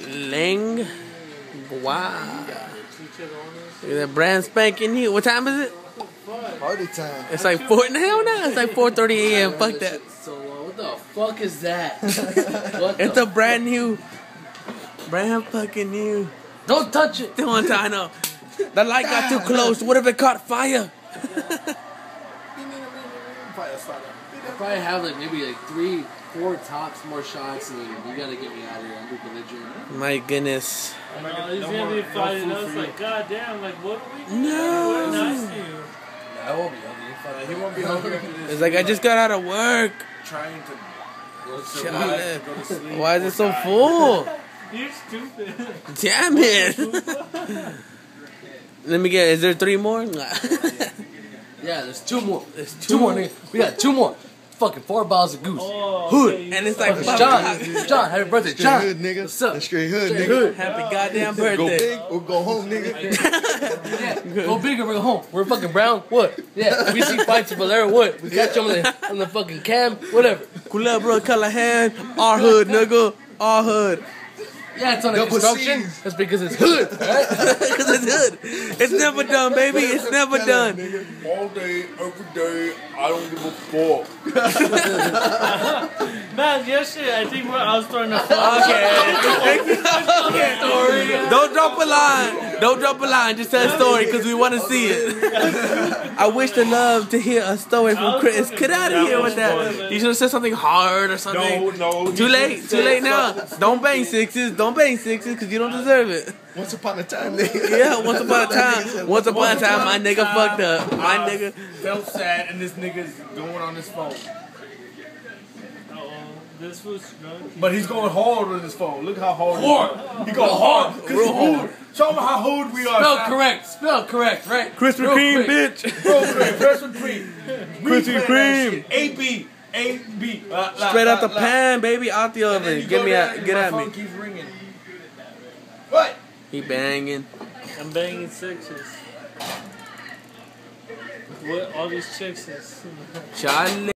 Ling. Wow. Look at that brand spanking new. What time is it? Party time. It's like 4. Hell no. It's like 4:30 a.m. Fuck that. So what the fuck is that? It's a brand new. Brand fucking new. Don't touch it. The one time I know. The light got too close. What if it caught fire? I probably have like maybe like 3, 4 tops more shots, and you gotta get me out of here. I'm belligerent. My goodness. No, he's gonna be fighting us like, God damn, like what are we doing? No. We're nice to you. I won't be hungry. He won't be hungry after this. It's like I just got out of work. Trying to go to Shit. go to sleep. Why is it so full? You're stupid. Damn it. Let me get. Is there 3 more? Yeah, there's 2 more. There's 2 more, nigga. We got 2 more. Fucking 4 bottles of goose. Oh, Hood. okay, And it's like John, happy birthday, Straight John. hood, nigga. What's up? That's straight hood, Straight nigga. hood. Happy goddamn Go birthday. big or go home, nigga. Yeah, go big or go home. We're fucking brown. What? Yeah, we see fights in Valera. What? We catch them on the fucking cam. Whatever. Culebra, Callahan, our hood, nigga. Our hood. Yeah, it's on the Double construction. C's. That's because it's hood, right? Because it's hood. It's never done, baby. It's never done. All day, every day, I don't give a fuck. Man, yesterday I think I was throwing a fuck. Okay. Don't drop a line. Don't drop a line. Just tell a story because we want to see it. I wish to love to hear a story from Chris. Get out of here with that. You should have said something hard or something. No. Too late. Too late now. Don't bang sixes. Don't bang sixes because you don't deserve it. Once upon a time, nigga. Yeah, once upon a time. Once upon a time, my nigga fucked up. My nigga. Felt sad, and this nigga's going on his phone. This was drunk. But he's going hard on his phone. Look how hard. He going hard. Real hard. Show him how hood we are. Spell correct. Spell correct, right? Krispy Real Kreme, quick. bitch. Bro, Krispy Kreme. Krispy Kreme. AB. AB. Straight out the pan, baby, out the oven. Get at me. Keeps ringing. What? He banging. I'm banging sixes. What all these chicks is. Charlie.